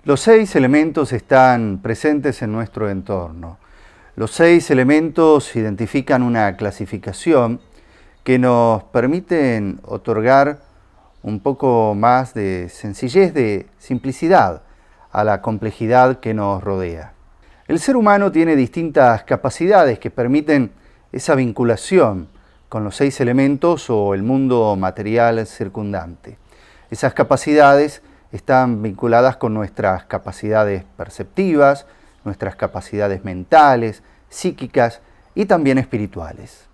Los 6 elementos están presentes en nuestro entorno. Los 6 elementos identifican una clasificación que nos permiten otorgar un poco más de sencillez, de simplicidad a la complejidad que nos rodea. El ser humano tiene distintas capacidades que permiten esa vinculación con los 6 elementos o el mundo material circundante. Esas capacidades están vinculadas con nuestras capacidades perceptivas, nuestras capacidades mentales, psíquicas y también espirituales.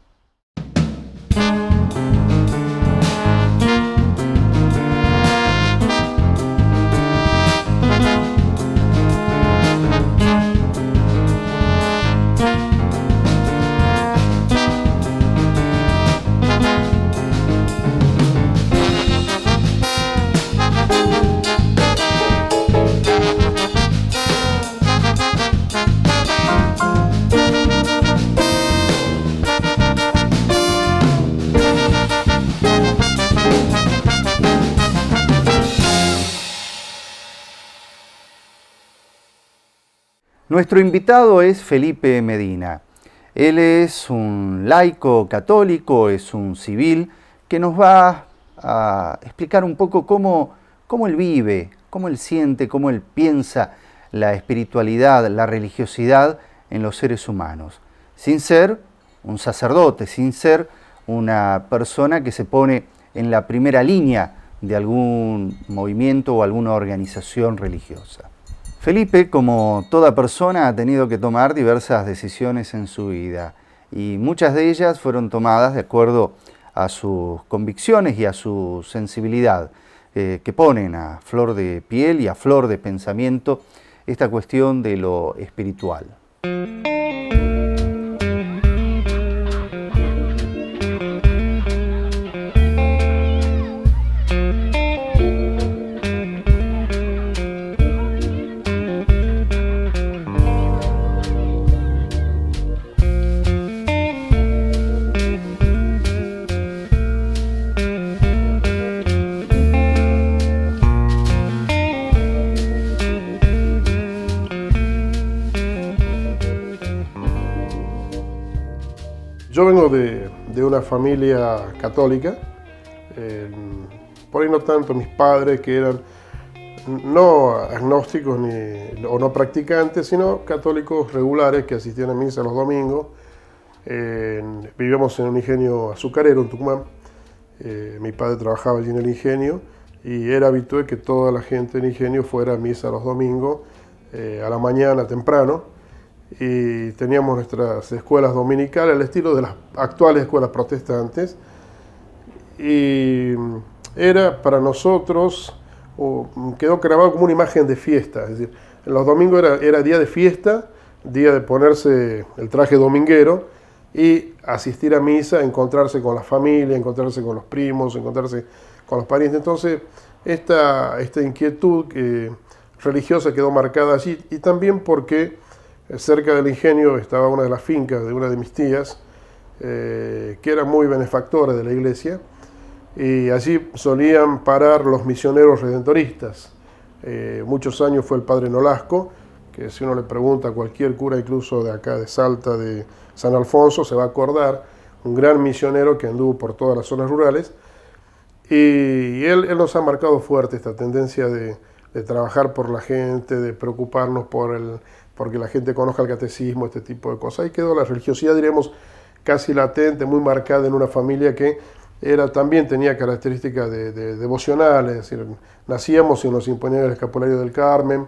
Nuestro invitado es Felipe Medina. Él es un laico católico, es un civil que nos va a explicar un poco cómo él vive, cómo él siente, cómo él piensa la espiritualidad, la religiosidad en los seres humanos, sin ser un sacerdote, sin ser una persona que se pone en la primera línea de algún movimiento o alguna organización religiosa. Felipe, como toda persona, ha tenido que tomar diversas decisiones en su vida y muchas de ellas fueron tomadas de acuerdo a sus convicciones y a su sensibilidad, que ponen a flor de piel y a flor de pensamiento esta cuestión de lo espiritual. Yo vengo de una familia católica, por ahí no tanto mis padres, que eran no agnósticos o no practicantes, sino católicos regulares que asistían a misa los domingos. Vivíamos en un ingenio azucarero en Tucumán. Mi padre trabajaba allí en el ingenio y era habitual que toda la gente del ingenio fuera a misa los domingos, a la mañana temprano. Y teníamos nuestras escuelas dominicales al estilo de las actuales escuelas protestantes, y era para nosotros, quedó grabado como una imagen de fiesta, es decir, los domingos era día de fiesta, día de ponerse el traje dominguero y asistir a misa, encontrarse con la familia, encontrarse con los primos, encontrarse con los parientes. Entonces esta inquietud religiosa quedó marcada allí, y también porque cerca del ingenio estaba una de las fincas de una de mis tías, que era muy benefactora de la iglesia, y allí solían parar los misioneros redentoristas. Muchos años fue el padre Nolasco, que si uno le pregunta a cualquier cura, incluso de acá de Salta, de San Alfonso, se va a acordar, un gran misionero que anduvo por todas las zonas rurales, y él nos ha marcado fuerte esta tendencia de trabajar por la gente, de preocuparnos porque la gente conozca el catecismo, este tipo de cosas. Ahí quedó la religiosidad, diríamos, casi latente, muy marcada en una familia que también tenía características devocionales, es decir, nacíamos y nos imponían el escapulario del Carmen,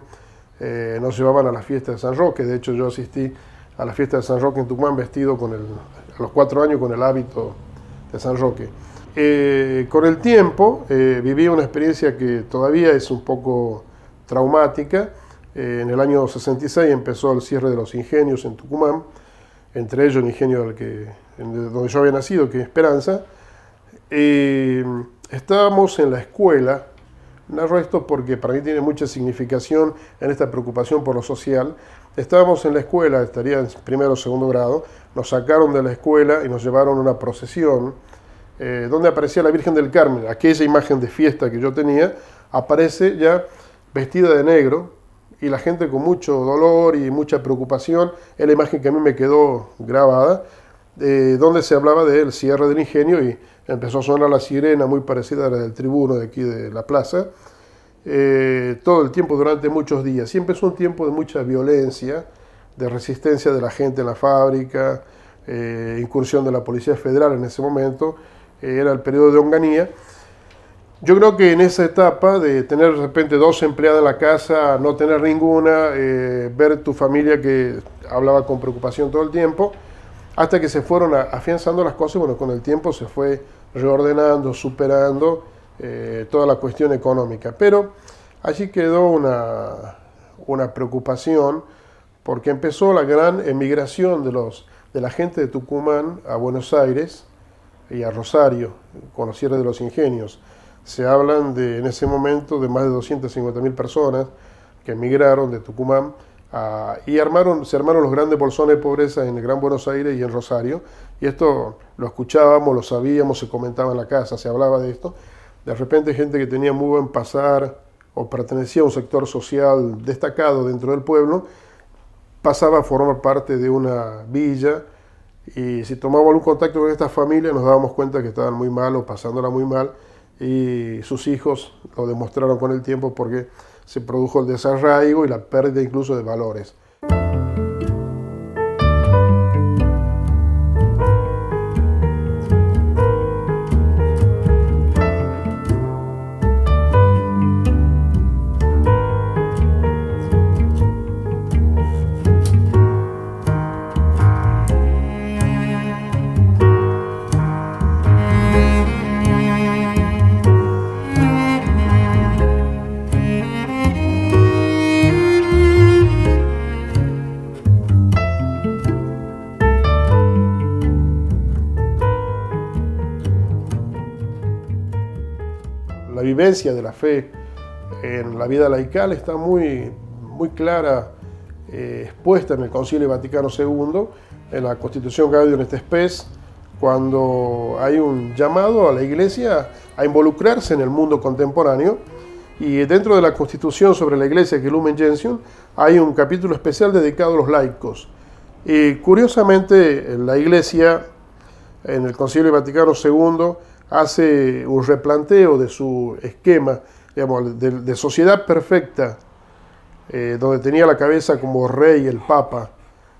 nos llevaban a la fiesta de San Roque. De hecho, yo asistí a la fiesta de San Roque en Tucumán vestido a los 4 años con el hábito de San Roque. Con el tiempo viví una experiencia que todavía es un poco traumática. En el año 66 empezó el cierre de los ingenios en Tucumán, entre ellos el ingenio donde yo había nacido, que es Esperanza. Estábamos en la escuela, narro esto porque para mí tiene mucha significación en esta preocupación por lo social. Estábamos en la escuela, estaría en primero o segundo grado, nos sacaron de la escuela y nos llevaron a una procesión donde aparecía la Virgen del Carmen. Aquella imagen de fiesta que yo tenía aparece ya vestida de negro, y la gente con mucho dolor y mucha preocupación. Es la imagen que a mí me quedó grabada, donde se hablaba del cierre del ingenio y empezó a sonar la sirena muy parecida a la del tribuno de aquí de la plaza, todo el tiempo durante muchos días. Y empezó un tiempo de mucha violencia, de resistencia de la gente en la fábrica, incursión de la Policía Federal en ese momento, era el periodo de Onganía. Yo creo que en esa etapa de tener de repente 2 empleadas en la casa, no tener ninguna, ver tu familia que hablaba con preocupación todo el tiempo, hasta que se fueron afianzando las cosas, bueno, con el tiempo se fue reordenando, superando toda la cuestión económica. Pero allí quedó una preocupación, porque empezó la gran emigración de la gente de Tucumán a Buenos Aires y a Rosario, con los cierres de los ingenios. Se hablan en ese momento de más de 250.000 personas que emigraron de Tucumán y se armaron los grandes bolsones de pobreza en el Gran Buenos Aires y en Rosario. Y esto lo escuchábamos, lo sabíamos, se comentaba en la casa, se hablaba de esto. De repente gente que tenía muy buen pasar o pertenecía a un sector social destacado dentro del pueblo, pasaba a formar parte de una villa, y si tomábamos algún contacto con esta familia nos dábamos cuenta que estaban muy mal o pasándola muy mal, y sus hijos lo demostraron con el tiempo, porque se produjo el desarraigo y la pérdida incluso de valores. La vivencia de la fe en la vida laical está muy clara, expuesta en el Concilio Vaticano II, en la Constitución Gaudium et Spes, cuando hay un llamado a la Iglesia a involucrarse en el mundo contemporáneo. Y dentro de la Constitución sobre la Iglesia, que es Lumen Gentium, hay un capítulo especial dedicado a los laicos. Y curiosamente, la Iglesia, en el Concilio Vaticano II, hace un replanteo de su esquema, digamos, de sociedad perfecta, donde tenía la cabeza como rey el Papa,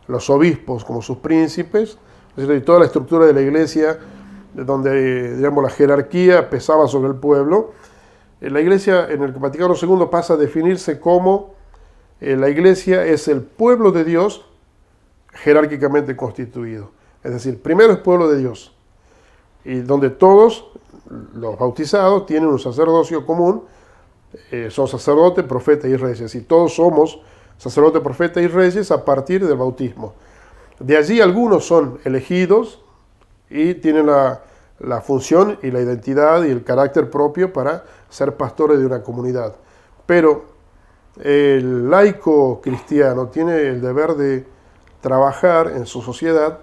los obispos como sus príncipes, y toda la estructura de la Iglesia, donde, digamos, la jerarquía pesaba sobre el pueblo. La Iglesia en el Vaticano II pasa a definirse como la Iglesia es el pueblo de Dios jerárquicamente constituido. Es decir, primero es pueblo de Dios, y donde todos los bautizados tienen un sacerdocio común, son sacerdotes, profetas y reyes, y todos somos sacerdotes, profetas y reyes a partir del bautismo. De allí algunos son elegidos y tienen la función y la identidad y el carácter propio para ser pastores de una comunidad. Pero el laico cristiano tiene el deber de trabajar en su sociedad,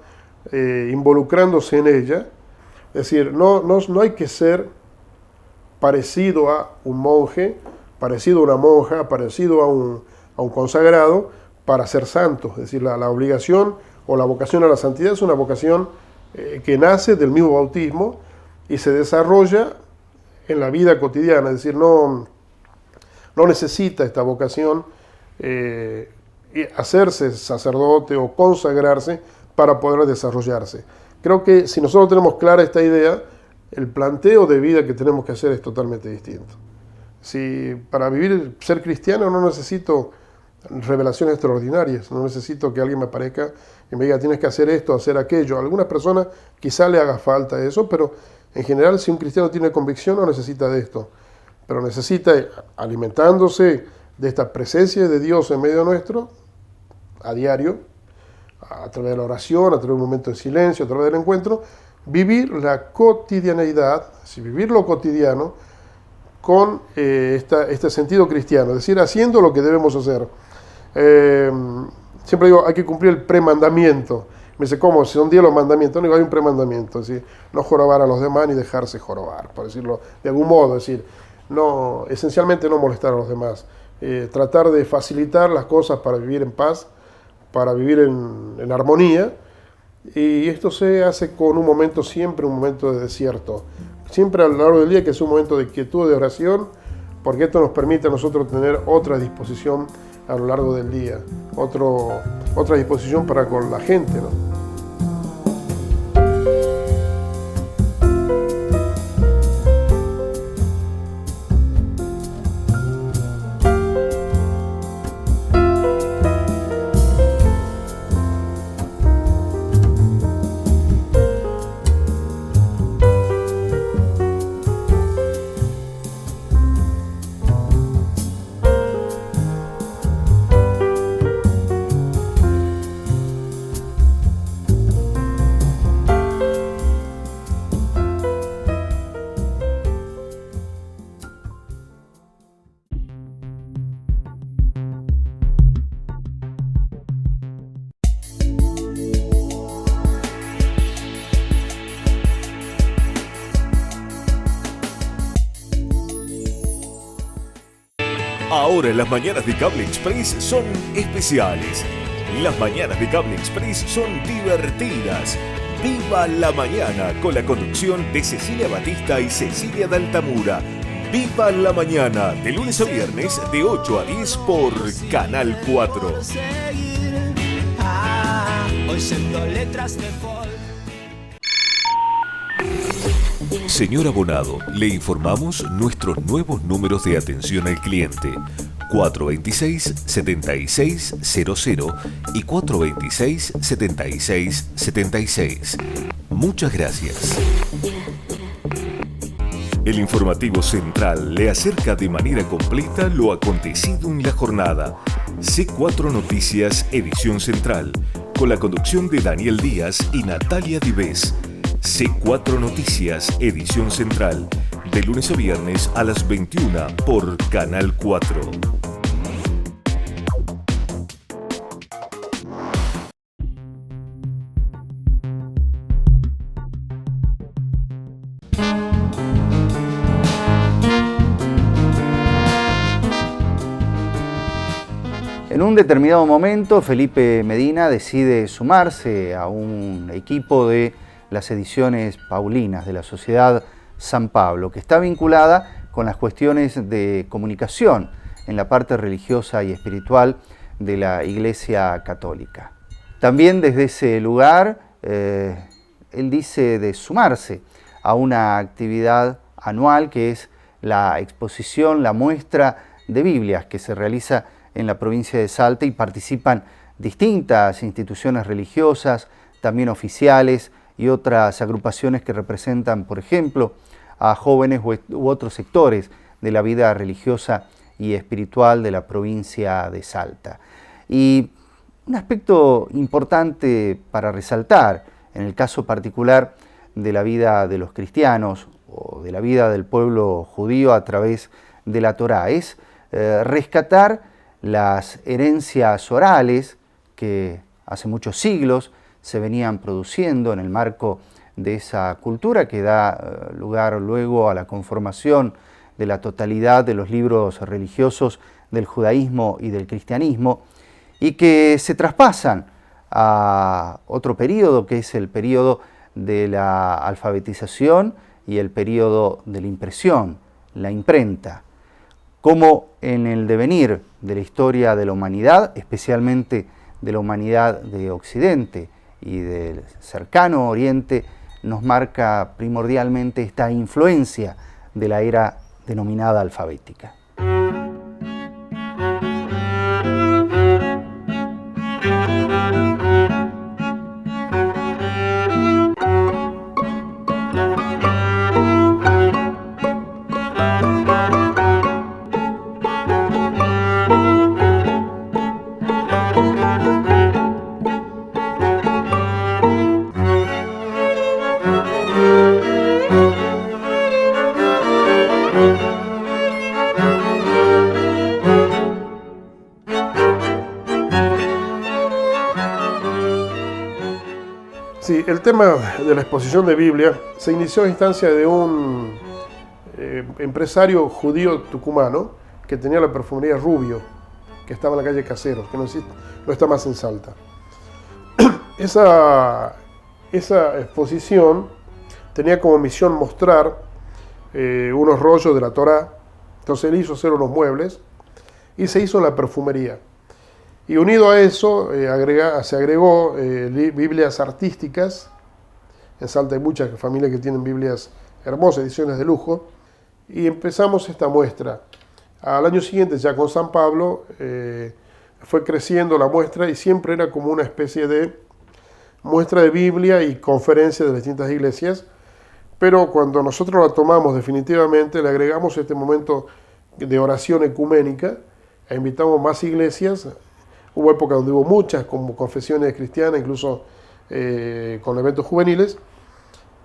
involucrándose en ella. Es decir, no hay que ser parecido a un monje, parecido a una monja, parecido a un consagrado para ser santo. Es decir, la obligación o la vocación a la santidad es una vocación que nace del mismo bautismo y se desarrolla en la vida cotidiana. Es decir, no necesita esta vocación hacerse sacerdote o consagrarse para poder desarrollarse. Creo que si nosotros tenemos clara esta idea, el planteo de vida que tenemos que hacer es totalmente distinto. Si para ser cristiano no necesito revelaciones extraordinarias, no necesito que alguien me aparezca y me diga tienes que hacer esto, hacer aquello. A algunas personas quizá le haga falta eso, pero en general si un cristiano tiene convicción no necesita de esto, pero necesita, alimentándose de esta presencia de Dios en medio nuestro, a diario, a través de la oración, a través de un momento de silencio, a través del encuentro, vivir la cotidianeidad, vivir lo cotidiano con este sentido cristiano, es decir, haciendo lo que debemos hacer. Siempre digo, hay que cumplir el premandamiento. Me dice, ¿cómo? Si son 10 los mandamientos. No digo, hay un premandamiento, es decir, no jorobar a los demás ni dejarse jorobar, por decirlo de algún modo, es decir, esencialmente no molestar a los demás. tratar de facilitar las cosas para vivir en paz, para vivir en armonía, y esto se hace con un momento, siempre un momento de desierto, siempre a lo largo del día que es un momento de quietud, de oración, porque esto nos permite a nosotros tener otra disposición a lo largo del día, otra disposición para con la gente, ¿no? Ahora las mañanas de Cable Express son especiales. Las mañanas de Cable Express son divertidas. ¡Viva la mañana! Con la conducción de Cecilia Batista y Cecilia D'Altamura. ¡Viva la mañana! De lunes a viernes de 8 a 10 por Canal 4. Señor abonado, le informamos nuestros nuevos números de atención al cliente: 426-7600 y 426-7676. Muchas gracias. El informativo central le acerca de manera completa lo acontecido en la jornada. C4 Noticias, edición central, con la conducción de Daniel Díaz y Natalia Dives. C4 Noticias, edición central, de lunes a viernes a las 21 por Canal 4. En un determinado momento, Felipe Medina decide sumarse a un equipo de las ediciones paulinas de la Sociedad San Pablo, que está vinculada con las cuestiones de comunicación en la parte religiosa y espiritual de la Iglesia Católica. También desde ese lugar, él dice de sumarse a una actividad anual que es la exposición, la muestra de Biblias que se realiza en la provincia de Salta, y participan distintas instituciones religiosas, también oficiales, y otras agrupaciones que representan, por ejemplo, a jóvenes u otros sectores de la vida religiosa y espiritual de la provincia de Salta. Y un aspecto importante para resaltar, en el caso particular de la vida de los cristianos o de la vida del pueblo judío a través de la Torá, es rescatar las herencias orales que hace muchos siglos se venían produciendo en el marco de esa cultura que da lugar luego a la conformación de la totalidad de los libros religiosos del judaísmo y del cristianismo, y que se traspasan a otro periodo, que es el periodo de la alfabetización y el periodo de la impresión, la imprenta. Como en el devenir de la historia de la humanidad, especialmente de la humanidad de Occidente y del cercano Oriente, nos marca primordialmente esta influencia de la era denominada alfabética. Sí, el tema de la exposición de Biblia se inició a instancia de un empresario judío tucumano que tenía la perfumería Rubio, que estaba en la calle Caseros, que no está más en Salta. Esa exposición tenía como misión mostrar unos rollos de la Torá. Entonces él hizo hacer unos muebles y se hizo la perfumería. Y unido a eso se agregó Biblias artísticas. En Salta hay muchas familias que tienen Biblias hermosas, ediciones de lujo. Y empezamos esta muestra. Al año siguiente, ya con San Pablo, fue creciendo la muestra y siempre era como una especie de muestra de Biblia y conferencia de las distintas iglesias. Pero cuando nosotros la tomamos definitivamente, le agregamos este momento de oración ecuménica e invitamos más iglesias. Hubo épocas donde hubo muchas, como confesiones cristianas, incluso con eventos juveniles,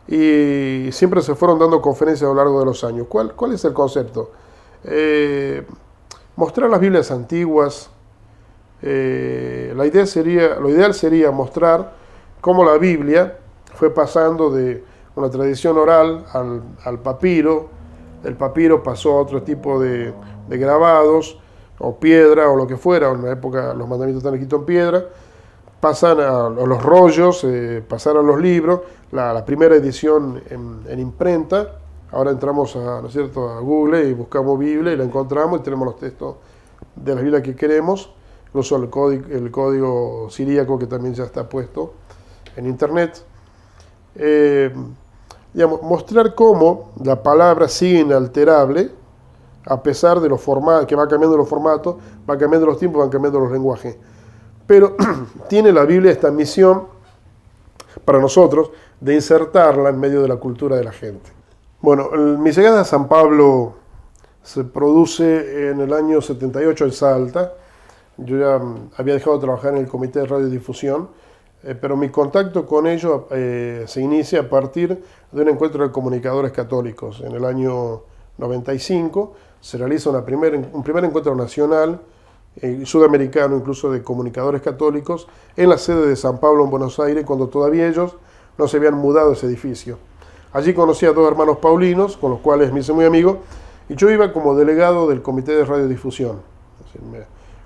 y siempre se fueron dando conferencias a lo largo de los años. ¿Cuál es el concepto? Mostrar las Biblias antiguas. Lo ideal sería mostrar cómo la Biblia fue pasando de una tradición oral al papiro. El papiro pasó a otro tipo de grabados, o piedra, o lo que fuera. En una época los mandamientos están escritos en piedra. Pasan a los rollos, pasaron a los libros, la primera edición en imprenta. Ahora entramos ¿no es cierto?, a Google y buscamos Biblia y la encontramos y tenemos los textos de la Biblia que queremos, incluso el código siríaco que también ya está puesto en internet. Mostrar cómo la palabra sigue inalterable a pesar de los formatos, que va cambiando los formatos, va cambiando los tiempos, van cambiando los lenguajes. Pero tiene la Biblia esta misión para nosotros de insertarla en medio de la cultura de la gente. Bueno, mi llegada a San Pablo se produce en el año 78 en Salta. Yo ya había dejado de trabajar en el Comité de Radiodifusión, pero mi contacto con ellos se inicia a partir de un encuentro de comunicadores católicos. En el año 95 se realiza un primer encuentro nacional, sudamericano incluso, de comunicadores católicos en la sede de San Pablo en Buenos Aires, cuando todavía ellos no se habían mudado a ese edificio. Allí conocí a dos hermanos paulinos, con los cuales me hice muy amigo, y yo iba como delegado del Comité de Radiodifusión.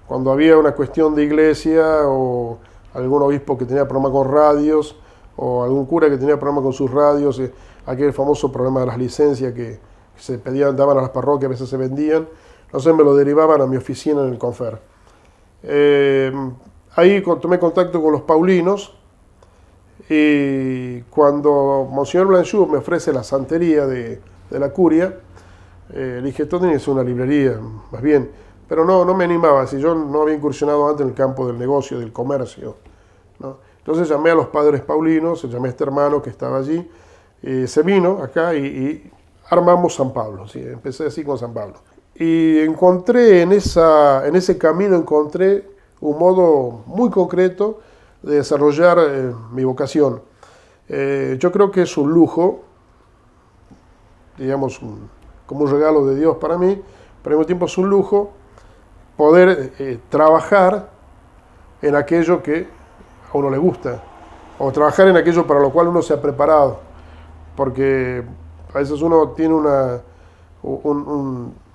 Cuando había una cuestión de iglesia, o algún obispo que tenía problema con radios, o algún cura que tenía problema con sus radios, aquel famoso problema de las licencias que se pedían, daban a las parroquias, a veces se vendían, entonces me lo derivaban a mi oficina en el Confer. Ahí tomé contacto con los paulinos, y cuando Monseñor Blanchot me ofrece la santería de la curia, le dije, esto tiene que ser una librería, más bien, pero no me animaba, si yo no había incursionado antes en el campo del negocio, del comercio, ¿no? Entonces llamé a los padres paulinos, llamé a este hermano que estaba allí, se vino acá y armamos San Pablo, ¿sí? Empecé así con San Pablo. Y encontré en ese camino, encontré un modo muy concreto de desarrollar mi vocación. Yo creo que es un lujo, digamos, como un regalo de Dios para mí, pero al mismo tiempo es un lujo poder trabajar en aquello que a uno le gusta, o trabajar en aquello para lo cual uno se ha preparado, porque a veces uno tiene una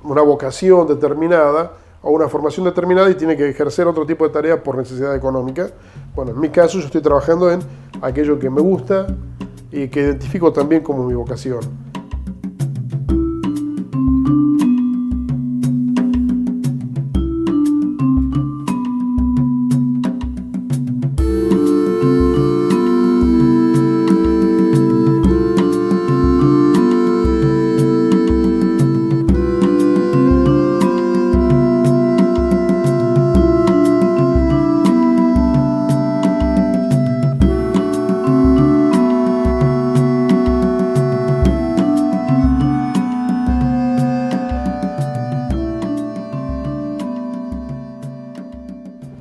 vocación determinada o una formación determinada y tiene que ejercer otro tipo de tareas por necesidad económica. Bueno, en mi caso yo estoy trabajando en aquello que me gusta y que identifico también como mi vocación.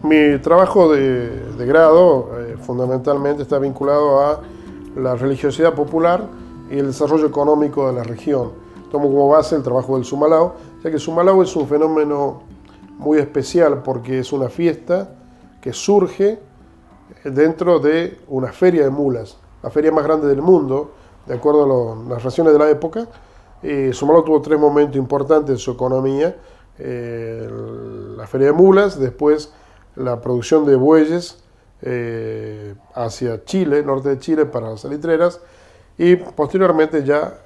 Mi trabajo de grado fundamentalmente está vinculado a la religiosidad popular y el desarrollo económico de la región. Tomo como base el trabajo del Sumalao, ya que el Sumalao es un fenómeno muy especial porque es una fiesta que surge dentro de una feria de mulas, la feria más grande del mundo, de acuerdo a las narraciones de la época. Sumalao tuvo tres momentos importantes en su economía, la feria de mulas, después la producción de bueyes hacia Chile, norte de Chile, para las salitreras, y posteriormente ya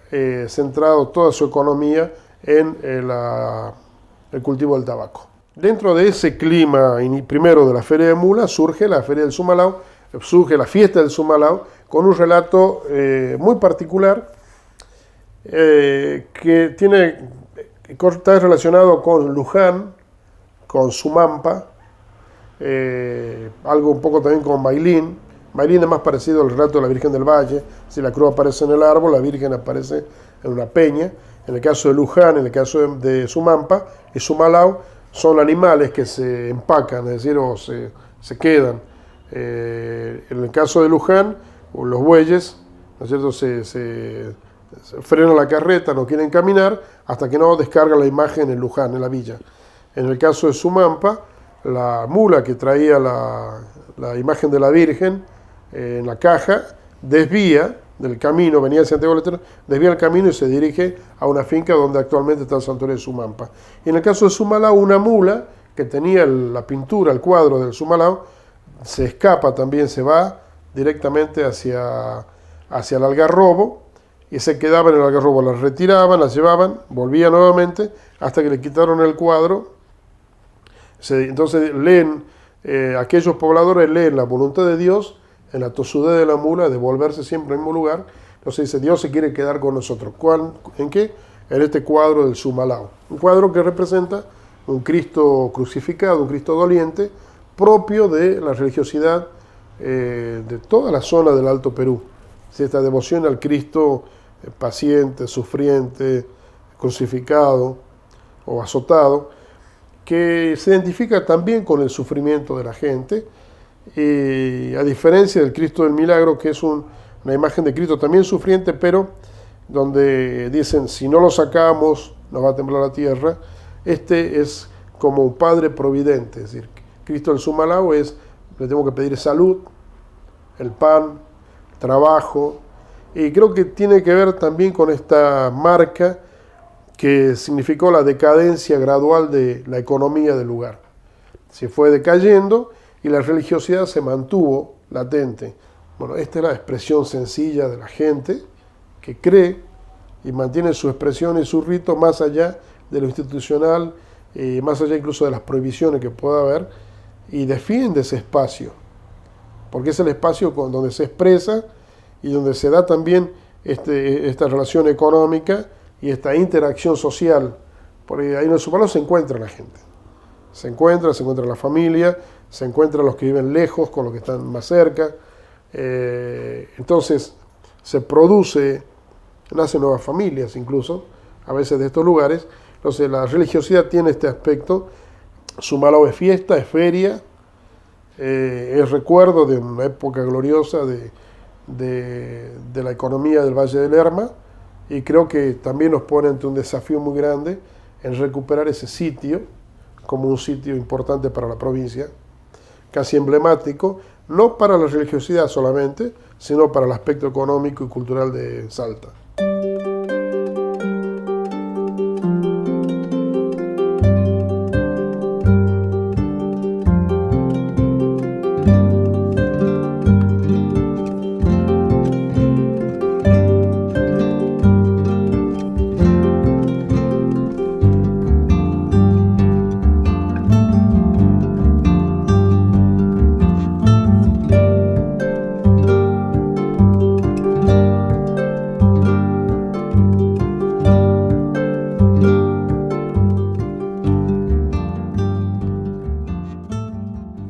centrado toda su economía en el cultivo del tabaco. Dentro de ese clima primero de la feria de mulas surge la feria del Sumalao, surge la fiesta del Sumalao, con un relato muy particular que está relacionado con Luján, con Sumampa, algo un poco también con Mailín. Mailín es más parecido al relato de la Virgen del Valle. Si la cruz aparece en el árbol, la Virgen aparece en una peña. En el caso de Luján, en el caso de Sumampa y Sumalao, son animales que se empacan, es decir, o se quedan. En el caso de Luján, los bueyes, ¿no es cierto?, se frenan la carreta, no quieren caminar, hasta que no descarga la imagen en Luján, en la villa. En el caso de Sumampa, la mula que traía la imagen de la Virgen en la caja desvía del camino, venía de Santiago del Estero, desvía el camino y se dirige a una finca donde actualmente está el santuario de Sumampa. Y en el caso de Sumalao, una mula que tenía la pintura, el cuadro del Sumalao, se escapa también, se va directamente hacia el Algarrobo y se quedaba en el Algarrobo. Las retiraban, las llevaban, volvía nuevamente hasta que le quitaron el cuadro. Entonces aquellos pobladores leen la voluntad de Dios en la tosudez de la mula, de volverse siempre al mismo lugar. Entonces dice, Dios se quiere quedar con nosotros. ¿En qué? En este cuadro del Sumalao. Un cuadro que representa un Cristo crucificado, un Cristo doliente, propio de la religiosidad de toda la zona del Alto Perú. Esta devoción al Cristo paciente, sufriente, crucificado o azotado, que se identifica también con el sufrimiento de la gente, y a diferencia del Cristo del Milagro, que es una imagen de Cristo también sufriente, pero donde dicen, si no lo sacamos, nos va a temblar la tierra. Este es como un Padre providente, es decir, Cristo del Sumalao le tengo que pedir salud, el pan, trabajo, y creo que tiene que ver también con esta marca que significó la decadencia gradual de la economía del lugar. Se fue decayendo y la religiosidad se mantuvo latente. Bueno, esta es la expresión sencilla de la gente que cree y mantiene su expresión y su rito más allá de lo institucional, más allá incluso de las prohibiciones que pueda haber, y defiende ese espacio, porque es el espacio donde se expresa y donde se da también esta relación económica y esta interacción social, porque ahí en el Sumalao se encuentra la gente, se encuentra la familia, se encuentran los que viven lejos con los que están más cerca, entonces se nacen nuevas familias incluso, a veces de estos lugares. Entonces la religiosidad tiene este aspecto. Sumalao es fiesta, es feria, es recuerdo de una época gloriosa de la economía del Valle del Lerma, y creo que también nos pone ante un desafío muy grande en recuperar ese sitio como un sitio importante para la provincia, casi emblemático, no para la religiosidad solamente, sino para el aspecto económico y cultural de Salta.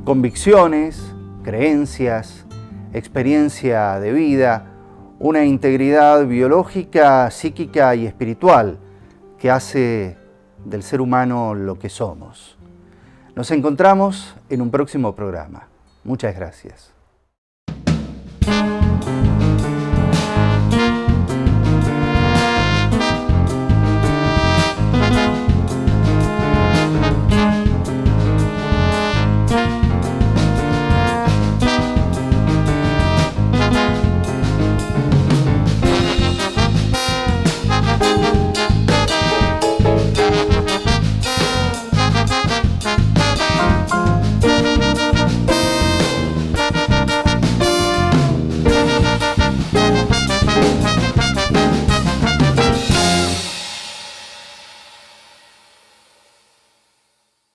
Convicciones, creencias, experiencia de vida, una integridad biológica, psíquica y espiritual que hace del ser humano lo que somos. Nos encontramos en un próximo programa. Muchas gracias.